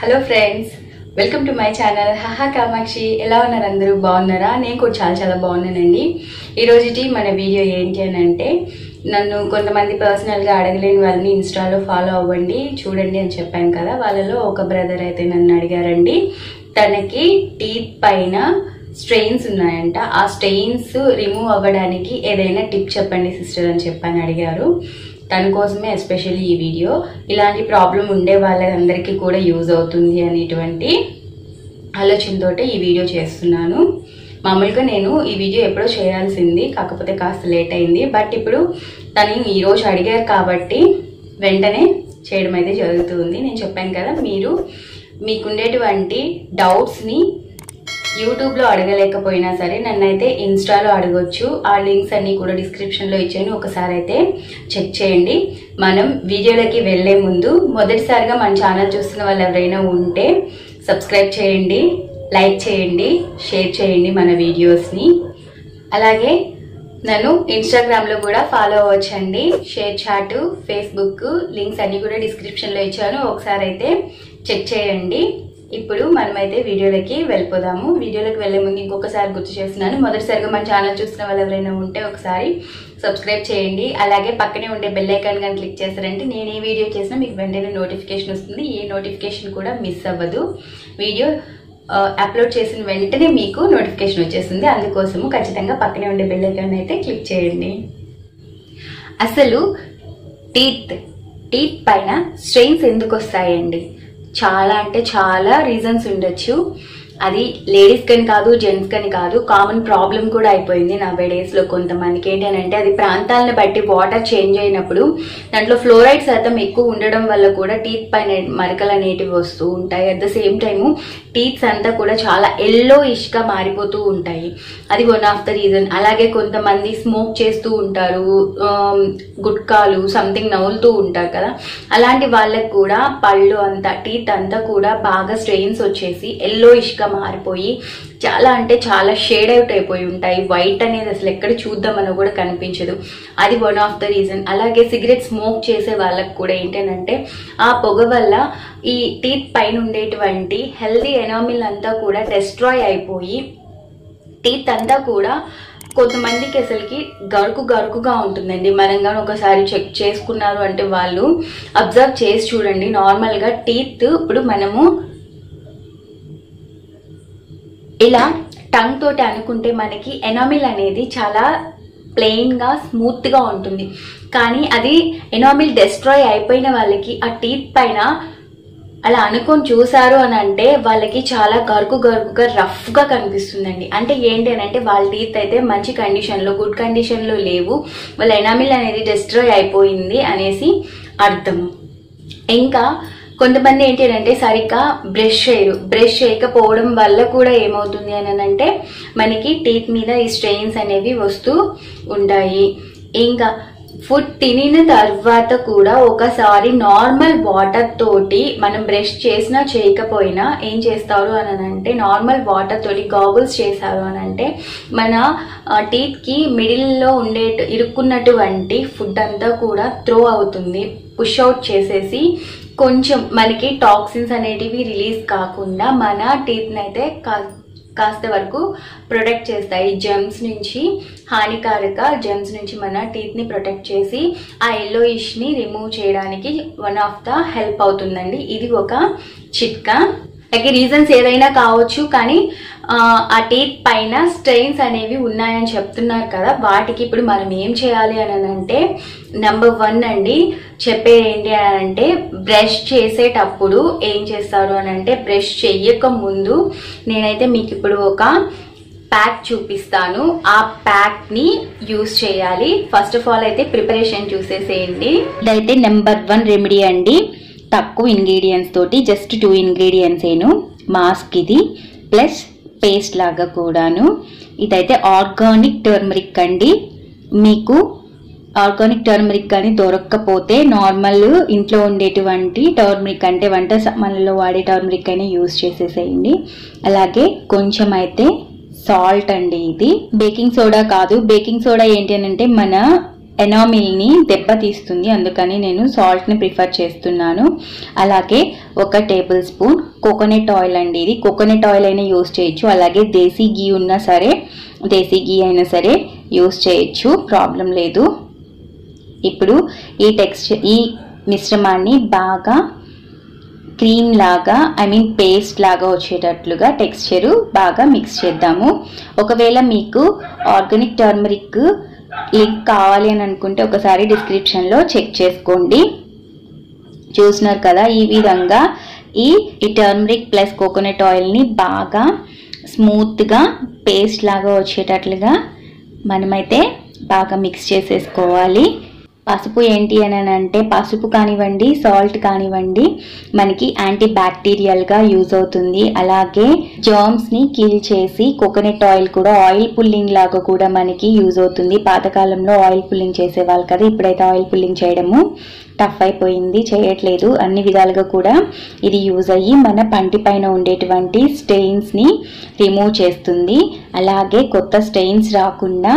Hello friends, welcome to my channel హాహా కామాక్షి. ఎలా ఉన్నారు అందరూ? బాగున్నారా? నేను కూడా చాలా బాగున్నానండి. ఈరోజుటి మన వీడియో ఏంటి అని అంటే, నన్ను కొంతమంది పర్సనల్గా అడగలేని వాళ్ళని ఇన్స్టాలో ఫాలో అవ్వండి చూడండి అని చెప్పాను కదా. వాళ్ళలో ఒక బ్రదర్ అయితే నన్ను అడిగారండి. తనకి టీత్ పైన స్ట్రెయిన్స్ ఉన్నాయంట. ఆ స్ట్రెయిన్స్ రిమూవ్ అవ్వడానికి ఏదైనా టిప్ చెప్పండి సిస్టర్ అని చెప్పని అడిగారు. తన కోసమే ఎస్పెషల్లీ ఈ వీడియో. ఇలాంటి ప్రాబ్లం ఉండే వాళ్ళందరికీ కూడా యూజ్ అవుతుంది అనేటువంటి ఆలోచనతో ఈ వీడియో చేస్తున్నాను. మామూలుగా నేను ఈ వీడియో ఎప్పుడో చేయాల్సింది, కాకపోతే కాస్త లేట్ అయింది. బట్ ఇప్పుడు తను ఈరోజు అడిగారు కాబట్టి వెంటనే చేయడం అయితే జరుగుతుంది. నేను చెప్పాను కదా, మీకుండేటువంటి డౌట్స్ని యూట్యూబ్లో అడగలేకపోయినా సరే నన్నైతే ఇన్స్టాలో అడగొచ్చు. ఆ లింక్స్ అన్నీ కూడా డిస్క్రిప్షన్లో ఇచ్చాను, ఒకసారి అయితే చెక్ చేయండి. మనం వీడియోలకి వెళ్లే ముందు మొదటిసారిగా మన ఛానల్ చూస్తున్న వాళ్ళు ఎవరైనా ఉంటే సబ్స్క్రైబ్ చేయండి, లైక్ చేయండి, షేర్ చేయండి మన వీడియోస్ని. అలాగే నన్ను ఇన్స్టాగ్రామ్లో కూడా ఫాలో అవ్వచ్చండి. షేర్ చాట్, ఫేస్బుక్ లింక్స్ అన్నీ కూడా డిస్క్రిప్షన్లో ఇచ్చాను, ఒకసారి అయితే చెక్ చేయండి. ఇప్పుడు మనమైతే వీడియోలకి వెళ్ళిపోదాము. వీడియోలోకి వెళ్లే ముందు ఇంకొకసారి గుర్తు చేస్తున్నాను, మొదటిసారిగా మన ఛానల్ చూస్తున్న వాళ్ళు ఎవరైనా ఉంటే ఒకసారి సబ్స్క్రైబ్ చేయండి. అలాగే పక్కనే ఉండే బెల్ ఐకాన్ కానీ క్లిక్ చేస్తారంటే నేను ఏ వీడియో చేసినా మీకు వెంటనే నోటిఫికేషన్ వస్తుంది. ఏ నోటిఫికేషన్ కూడా మిస్ అవ్వదు. వీడియో అప్లోడ్ చేసిన వెంటనే మీకు నోటిఫికేషన్ వచ్చేస్తుంది. అందుకోసము ఖచ్చితంగా పక్కనే ఉండే బెల్ ఐకాన్ అయితే క్లిక్ చేయండి. అసలు టీత్ పైన స్ట్రెయిన్స్ ఎందుకు వస్తాయండి? చాలా అంటే చాలా రీజన్స్ ఉండొచ్చు. అది లేడీస్ కని కాదు, జెంట్స్ కని కాదు, కామన్ ప్రాబ్లం కూడా అయిపోయింది నా డేస్ లో. కొంతమందికి ఏంటి అని అంటే, అది ప్రాంతాలను బట్టి వాటర్ చేంజ్ అయినప్పుడు దాంట్లో ఫ్లోరైడ్ శాతం ఎక్కువ ఉండడం వల్ల కూడా టీత్ పైన మరకలు అనేటివి వస్తూ ఉంటాయి. At the same time teeths అంతా కూడా చాలా ఎల్లోయిష్ గా మారిపోతూ ఉంటాయి. అది వన్ ఆఫ్ ద రీజన్. అలాగే కొంతమంది స్మోక్ చేస్తూ ఉంటారు, గుట్కాలు సంథింగ్ నవ్వులుతూ ఉంటారు కదా, అలాంటి వాళ్ళకి కూడా పళ్ళు అంతా, టీత్ అంతా కూడా బాగా స్ట్రెయిన్స్ వచ్చేసి ఎల్లోయిష్ గా మారిపోయి చాలా అంటే చాలా షేడ్ అవుట్ అయిపోయి ఉంటాయి. వైట్ అనేది అసలు ఎక్కడ చూద్దామని కూడా కనిపించదు. అది వన్ ఆఫ్ ద రీజన్. అలాగే సిగరెట్ స్మోక్ చేసే వాళ్ళకి కూడా ఏంటంటే, ఆ పొగ వల్ల ఈ టీత్ పైన ఉండేటువంటి హెల్దీ ఎనామిల్ అంతా కూడా డెస్ట్రాయ్ అయిపోయి టీత్ అంతా కూడా కొంతమందికి అసలుకి గరుకుగా ఉంటుందండి. మనం కానీ ఒకసారి చెక్ చేసుకున్నారు అంటే వాళ్ళు అబ్జర్వ్ చేసి చూడండి. నార్మల్గా టీత్ ఇప్పుడు మనము ఇలా టంగ్ తోటి అనుకుంటే మనకి ఎనామిల్ అనేది చాలా ప్లెయిన్ గా స్మూత్ గా ఉంటుంది. కానీ అది ఎనామిల్ డెస్ట్రాయ్ అయిపోయిన వాళ్ళకి ఆ టీత్ పైన అలా అనుకొని చూసారు అని అంటే వాళ్ళకి చాలా గరుకుగా రఫ్ గా కనిపిస్తుందండి. అంటే ఏంటి అని అంటే, వాళ్ళ టీత్ అయితే మంచి కండిషన్ లో, గుడ్ కండిషన్ లో లేవు, వాళ్ళ ఎనామిల్ అనేది డెస్ట్రాయ్ అయిపోయింది అనేసి అర్థం. ఇంకా కొంతమంది ఏంటి అంటే సరిగ్గా బ్రష్ చేయకపోవడం వల్ల కూడా ఏమవుతుంది అని అంటే మనకి టీత్ మీద ఈ స్ట్రెయిన్స్ అనేవి వస్తూ ఉంటాయి. ఇంకా ఫుడ్ తినిన తర్వాత కూడా ఒకసారి నార్మల్ వాటర్ తోటి మనం బ్రష్ చేసినా చేయకపోయినా ఏం చేస్తారు అని అంటే, నార్మల్ వాటర్ తోటి గాగుల్స్ చేశారు అని అంటే మన టీత్ కి మిడిల్ లో ఇరుక్కున్నటువంటి ఫుడ్ అంతా కూడా త్రో అవుతుంది, పుష్ అవుట్ చేసేసి కొంచెం మనకి టాక్సిన్స్ అనేటివి రిలీజ్ కాకుండా మన టీత్ నైతే కాస్త వరకు ప్రొటెక్ట్ చేస్తాయి. జెమ్స్ నుంచి, హానికారక జెమ్స్ నుంచి మన టీత్ ని ప్రొటెక్ట్ చేసి ఆ ఎల్లోయిష్ ని రిమూవ్ చేయడానికి వన్ ఆఫ్ ద హెల్ప్ అవుతుందండి. ఇది ఒక చిట్కా. అలాగే రీజన్స్ ఏదైనా కావచ్చు, కానీ ఆ టీత్ పైన స్ట్రెయిన్స్ అనేవి ఉన్నాయని చెప్తున్నారు కదా, వాటికి ఇప్పుడు మనం ఏం చేయాలి అని అంటే, నెంబర్ 1 అండి చెప్పేది ఏంటి అని అంటే, బ్రష్ చేసేటప్పుడు ఏం చేస్తారు అని అంటే, బ్రష్ చెయ్యక ముందు నేనైతే మీకు ఇప్పుడు ఒక ప్యాక్ చూపిస్తాను. ఆ ప్యాక్ ని యూజ్ చేయాలి. ఫస్ట్ ఆఫ్ ఆల్ అయితే ప్రిపరేషన్ చూసేసేయండి. ఇదైతే నెంబర్ 1 రెమెడీ అండి. తక్కువ ఇంగ్రీడియంట్స్ తోటి, జస్ట్ 2 ఇంగ్రీడియంట్స్ ఏను. మాస్క్ ఇది, ప్లస్ పేస్ట్ లాగా కూడాను. ఇదైతే ఆర్గానిక్ టర్మరిక్ అండి. మీకు ఆర్గానిక్ టర్మరిక్ కానీ దొరక్కపోతే నార్మల్ ఇంట్లో ఉండేటువంటి టర్మరిక్ అంటే వంట సామాన్లలో వాడే టర్మరిక్ అయినా యూజ్ చేసేసేయండి. అలాగే కొంచెం అయితే సాల్ట్ అండి. ఇది బేకింగ్ సోడా కాదు. బేకింగ్ సోడా ఏంటి అని అంటే మన ఎనామిల్ని దెబ్బతీస్తుంది, అందుకని నేను సాల్ట్ని ప్రిఫర్ చేస్తున్నాను. అలాగే 1 టేబుల్ స్పూన్ కోకోనట్ ఆయిల్ అండి. ఇది కోకోనట్ ఆయిల్ అయినా యూస్ చేయొచ్చు, అలాగే దేశీ గీ ఉన్నా సరే, దేశీ గీ అయినా సరే యూస్ చేయొచ్చు, ప్రాబ్లం లేదు. ఇప్పుడు ఈ మిశ్రమాన్ని బాగా క్రీమ్ లాగా పేస్ట్ లాగా వచ్చేటట్లుగా టెక్స్చరు బాగా మిక్స్ చేద్దాము. ఒకవేళ మీకు ఆర్గానిక్ టర్మరిక్ లింక్ కావాలి అని అనుకుంటే ఒకసారి డిస్క్రిప్షన్లో చెక్ చేసుకోండి. చూస్తున్నారు కదా, ఈ విధంగా ఈ టర్మరిక్ ప్లస్ కోకోనట్ ఆయిల్ని బాగా స్మూత్గా పేస్ట్ లాగా వచ్చేటట్లుగా మనమైతే బాగా మిక్స్ చేసేసుకోవాలి. పసుపు ఏంటి అని అంటే, పసుపు కానివ్వండి, సాల్ట్ కానివ్వండి, మనకి యాంటీ బ్యాక్టీరియల్గా యూజ్ అవుతుంది. అలాగే జర్మ్స్ని కిల్ చేసి కోకోనట్ ఆయిల్ కూడా ఆయిల్ పుల్లింగ్ లాగా కూడా మనకి యూజ్ అవుతుంది. పాతకాలంలో ఆయిల్ పుల్లింగ్ చేసేవాళ్ళు కదా, ఇప్పుడైతే ఆయిల్ పుల్లింగ్ చేయడము టఫ్ అయిపోయింది, చేయట్లేదు. అన్ని విధాలుగా కూడా ఇది యూజ్ అయ్యి మన పంటి పైన ఉండేటువంటి స్టెయిన్స్ని రిమూవ్ చేస్తుంది. అలాగే కొత్త స్టెయిన్స్ రాకుండా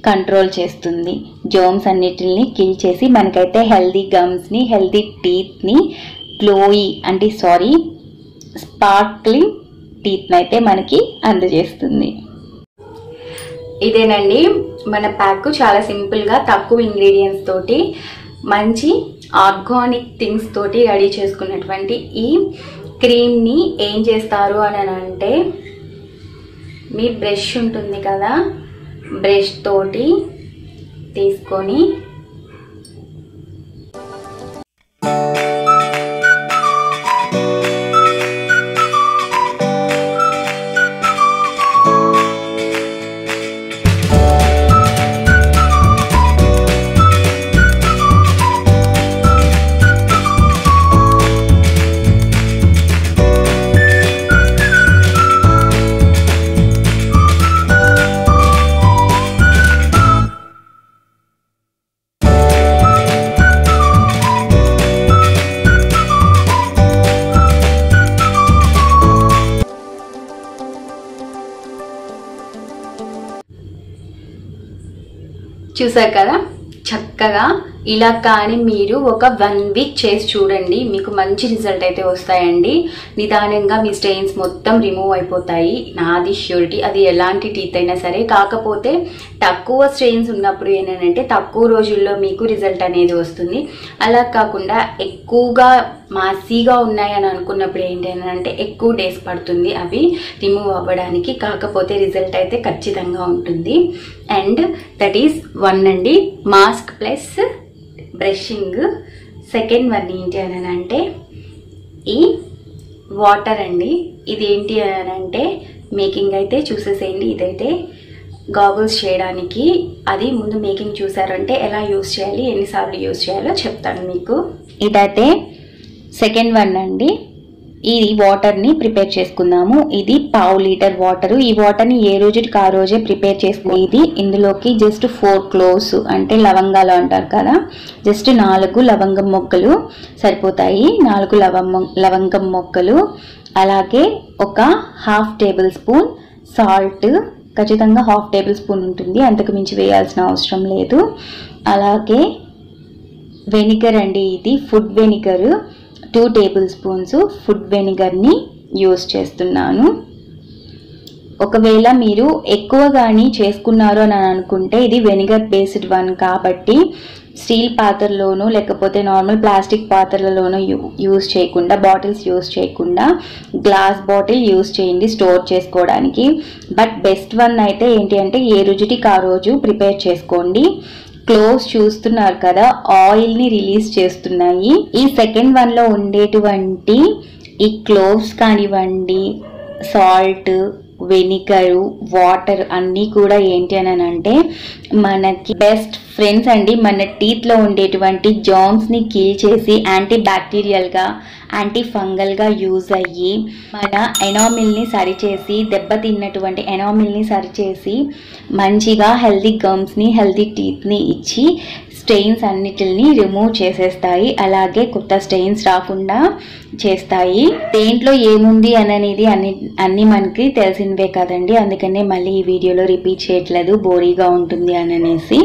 కంట్రోల్ చేస్తుంది. జర్మ్స్ అన్నిటిని కిల్ చేసి మనకైతే హెల్దీ గమ్స్ని, హెల్దీ టీత్ని, స్పార్క్లింగ్ టీత్ని అయితే మనకి అందజేస్తుంది. ఇదేనండి మన ప్యాక్. చాలా సింపుల్గా తక్కువ ఇంగ్రీడియంట్స్ తోటి మంచి ఆర్గానిక్ థింగ్స్ తోటి రెడీ చేసుకున్నటువంటి ఈ క్రీమ్ని ఏం చేస్తారు అని అంటే, మీ బ్రష్ ఉంటుంది కదా, బ్రష్ తోటి తీసుకొని చూసారు కదా, చక్కగా ఇలా కానీ మీరు ఒక 1 వీక్ చేసి చూడండి, మీకు మంచి రిజల్ట్ అయితే వస్తాయండి. నిదానంగా మీ స్టెయిన్స్ మొత్తం రిమూవ్ అయిపోతాయి, నాది ష్యూరిటీ. అది ఎలాంటి టీత్ అయినా సరే. కాకపోతే తక్కువ స్టెయిన్స్ ఉన్నప్పుడు ఏంటంటే తక్కువ రోజుల్లో మీకు రిజల్ట్ అనేది వస్తుంది. అలా కాకుండా ఎక్కువగా మాసీగా ఉన్నాయని అనుకున్నప్పుడు ఏంటంటే ఎక్కువ డేస్ పడుతుంది అవి రిమూవ్ అవ్వడానికి. కాకపోతే రిజల్ట్ అయితే ఖచ్చితంగా ఉంటుంది. అండ్ దట్ ఈస్ 1 అండి, మాస్క్ ప్లస్ బ్రషింగ్. సెకండ్ 1 ఏంటి అని అంటే ఈ వాటర్ అండి. ఇది ఏంటి అని అంటే మేకింగ్ అయితే చూసేసేయండి. ఇదైతే గాగుల్స్ చేయడానికి, అది ముందు మేకింగ్ చూసారంటే ఎలా యూజ్ చేయాలి, ఎన్నిసార్లు యూజ్ చేయాలో చెప్తాను మీకు. ఇదైతే సెకండ్ 1 అండి. ఈ వాటర్ని ప్రిపేర్ చేసుకుందాము. ఇది 1/2 లీటర్ వాటర్. ఈ వాటర్ని ఏ రోజుకి ఆ రోజే ప్రిపేర్ చేసుకునేది. ఇందులోకి జస్ట్ 4 క్లోవ్స్ అంటే లవంగాలు అంటారు కదా, జస్ట్ 4 లవంగం మొక్కలు సరిపోతాయి. 4 లవంగం మొక్కలు, అలాగే ఒక 1/2 టేబుల్ స్పూన్ సాల్ట్, ఖచ్చితంగా 1/2 టేబుల్ స్పూన్ ఉంటుంది, అంతకు మించి వేయాల్సిన అవసరం లేదు. అలాగే వెనిగర్ అండి, ఇది food vinegar 2 tablespoons food వెనిగర్ని యూస్ చేస్తున్నాను. ఒకవేళ మీరు ఎక్కువగాని చేసుకున్నారు అని అనుకుంటే ఇది వెనిగర్ బేస్డ్ 1 కాబట్టి స్టీల్ పాత్రలోనూ లేకపోతే నార్మల్ ప్లాస్టిక్ పాత్రలలోనూ యూస్ చేయకుండా, బాటిల్స్ యూస్ చేయకుండా గ్లాస్ బాటిల్ యూస్ చేయండి స్టోర్ చేసుకోవడానికి. బట్ బెస్ట్ 1 అయితే ఏంటి అంటే ఏ రోజుకి ఆ రోజు ప్రిపేర్ చేసుకోండి. క్లోవ్స్ చూస్తున్నారు కదా, ఆయిల్ని రిలీజ్ చేస్తున్నాయి. ఈ సెకండ్ 1లో ఉండేటువంటి ఈ క్లోవ్స్ కానివ్వండి, సాల్ట్, వెనిగరు, వాటర్ అన్నీ కూడా ఏంటి అని అంటే మనకి బెస్ట్ ఫ్రెండ్స్ అండి. మన టీత్లో ఉండేటువంటి జామ్స్ని కిల్ చేసి యాంటీ బ్యాక్టీరియల్గా, యాంటీ ఫంగల్గా యూజ్ అయ్యి మన ఎనామిల్ని సరిచేసి, దెబ్బతిన్నటువంటి ఎనామిల్ని సరిచేసి మంచిగా హెల్దీ గమ్స్ని, హెల్దీ టీత్ని ఇచ్చి స్టెయిన్స్ అన్నిటిని రిమూవ్ చేసేస్తాయి. అలాగే కొత్త స్టెయిన్స్ రాకుండా చేస్తాయి. దేంట్లో ఏముంది అనేది అన్నీ మనకి తెలిసినవే కదండి, అందుకనే మళ్ళీ ఈ వీడియోలో రిపీట్ చేయట్లేదు, బోరీగా ఉంటుంది అనేసి.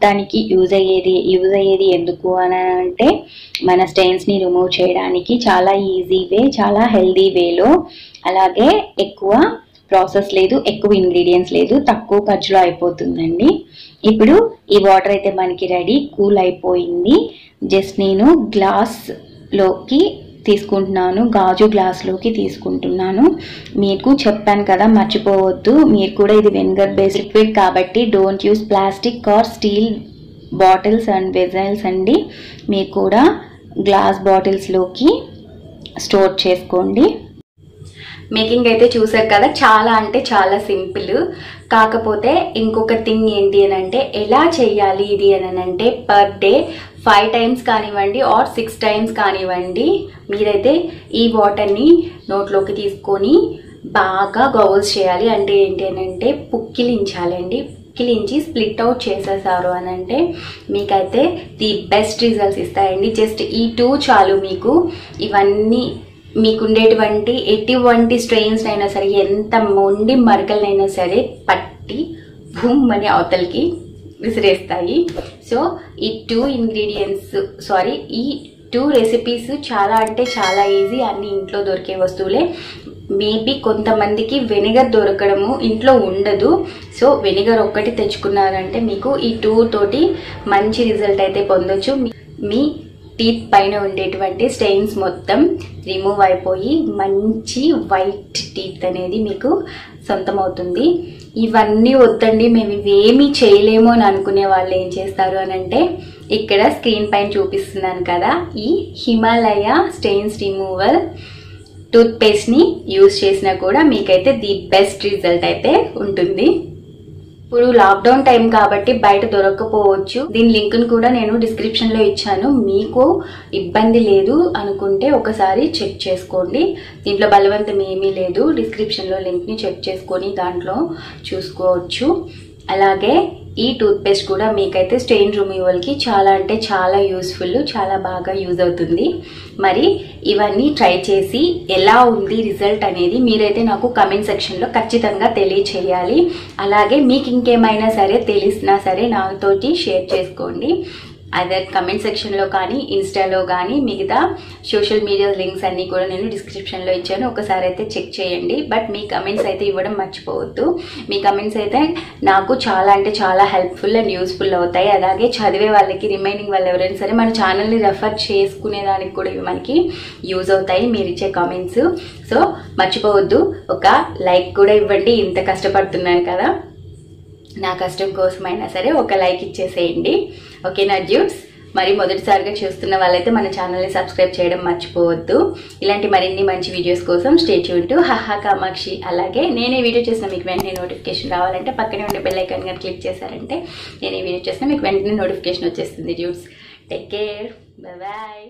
దానికి యూజ్ అయ్యేది ఎందుకు అని అంటే మన స్టెయిన్స్ని రిమూవ్ చేయడానికి చాలా ఈజీ వే, చాలా హెల్దీ వేలో, అలాగే ఎక్కువ ప్రాసెస్ లేదు, ఎక్కువ ఇంగ్రీడియంట్స్ లేదు, తక్కువ ఖర్చులో అయిపోతుందండి. ఇప్పుడు ఈ వాటర్ అయితే మనకి రెడీ, కూల్ అయిపోయింది. జస్ట్ నేను గ్లాస్లోకి తీసుకుంటున్నాను, గాజు గ్లాస్లోకి తీసుకుంటున్నాను. మీకు చెప్పాను కదా, మర్చిపోవద్దు, మీరు కూడా ఇది వెనిగర్ బేస్డ్ లిక్విడ్ కాబట్టి don't use plastic are steel bottles and vessels అండి. మీరు కూడా గ్లాస్ బాటిల్స్లోకి స్టోర్ చేసుకోండి. మేకింగ్ అయితే చూసారు కదా, చాలా అంటే చాలా సింపుల్. కాకపోతే ఇంకొక థింగ్ ఏంటి అని అంటే, ఎలా చేయాలి ఇది అని అంటే, పర్ డే 5 times కానివ్వండి ఆర్ 6 times కానివ్వండి, మీరైతే ఈ వాటర్ని నోట్లోకి తీసుకొని బాగా గౌల్స్ చేయాలి. అంటే ఏంటి అని అంటే పుక్కిలించాలండి. పుక్కిలించి స్ప్లిట్ అవుట్ చేసేసారు అని అంటే మీకైతే ది బెస్ట్ రిజల్ట్స్ ఇస్తాయండి. జస్ట్ ఈ 2 చాలు మీకు ఇవన్నీ మీకుండేటువంటి ఎటువంటి స్ట్రెయిన్స్ అయినా సరే, ఎంత మొండి మరకలనైనా సరే పట్టి భూమ్ అని అవతలకి విసిరేస్తాయి. సో ఈ 2 రెసిపీస్ చాలా అంటే చాలా ఈజీ, అన్ని ఇంట్లో దొరికే వస్తువులే. మేబీ కొంతమందికి వెనిగర్ దొరకడము ఇంట్లో ఉండదు. సో వెనిగర్ ఒక్కటి తెచ్చుకున్నారంటే మీకు ఈ 2 తోటి మంచి రిజల్ట్ అయితే పొందొచ్చు. మీ టీత్ పైన ఉండేటువంటి స్టెయిన్స్ మొత్తం రిమూవ్ అయిపోయి మంచి వైట్ టీత్ అనేది మీకు సొంతమవుతుంది. ఇవన్నీ వద్దండి, మేము ఇవేమీ చేయలేము అని అనుకునే వాళ్ళు ఏం చేస్తారు అని అంటే, ఇక్కడ స్క్రీన్ పైన చూపిస్తున్నాను కదా, ఈ హిమాలయ స్టెయిన్స్ రిమూవల్ టూత్ పేస్ట్ని యూజ్ చేసినా కూడా మీకైతే ది బెస్ట్ రిజల్ట్ అయితే ఉంటుంది. ఇప్పుడు లాక్డౌన్ టైం కాబట్టి బయట దొరకకపోవచ్చు. దీని లింక్ను కూడా నేను డిస్క్రిప్షన్లో ఇచ్చాను. మీకు ఇబ్బంది లేదు అనుకుంటే ఒకసారి చెక్ చేసుకోండి. దీంట్లో బలవంతం ఏమీ లేదు. డిస్క్రిప్షన్లో లింక్ని చెక్ చేసుకొని దాంట్లో చూసుకోవచ్చు. అలాగే ఈ టూత్ పేస్ట్ కూడా మీకైతే స్టెయిన్ రిమూవల్కి చాలా అంటే చాలా యూస్ఫుల్, చాలా బాగా యూజ్ అవుతుంది. మరి ఇవన్నీ ట్రై చేసి ఎలా ఉంది రిజల్ట్ అనేది మీరైతే నాకు కమెంట్ సెక్షన్లో ఖచ్చితంగా తెలియచేయాలి. అలాగే మీకు ఇంకేమైనా సరే తెలిసినా సరే నాతోటి షేర్ చేసుకోండి. అదే కమెంట్ సెక్షన్లో కానీ ఇన్స్టాలో కానీ మిగతా సోషల్ మీడియా లింక్స్ అన్నీ కూడా నేను డిస్క్రిప్షన్లో ఇచ్చాను. ఒకసారి అయితే చెక్ చేయండి. బట్ మీ కమెంట్స్ అయితే ఇవ్వడం మర్చిపోవద్దు. మీ కమెంట్స్ అయితే నాకు చాలా అంటే చాలా హెల్ప్ఫుల్ అండ్ యూస్ఫుల్ అవుతాయి. అలాగే చదివే వాళ్ళకి, రిమైనింగ్ వాళ్ళు ఎవరైనా సరే మన ఛానల్ని రెఫర్ చేసుకునే దానికి కూడా ఇవి మనకి యూజ్ అవుతాయి మీరు ఇచ్చే కామెంట్స్. సో మర్చిపోవద్దు, ఒక లైక్ కూడా ఇవ్వండి. ఇంత కష్టపడుతున్నాను కదా, నా కష్టం కోసమైనా సరే ఒక లైక్ ఇచ్చేసేయండి. ఓకేనా డ్యూట్స్? మరి మొదటిసారిగా చూస్తున్న వాళ్ళైతే మన ఛానల్ని సబ్స్క్రైబ్ చేయడం మర్చిపోవద్దు. ఇలాంటి మరిన్ని మంచి వీడియోస్ కోసం స్టే ట్యూన్ టు హహా కామాక్షి. అలాగే నేనే వీడియో చేసిన మీకు వెంటనే నోటిఫికేషన్ రావాలంటే పక్కనే ఉండే బెల్ ఐకాన్ కానీ క్లిక్ చేశారంటే నేనే వీడియో చేసిన మీకు వెంటనే నోటిఫికేషన్ వచ్చేస్తుంది. Dudes, take care, bye bye.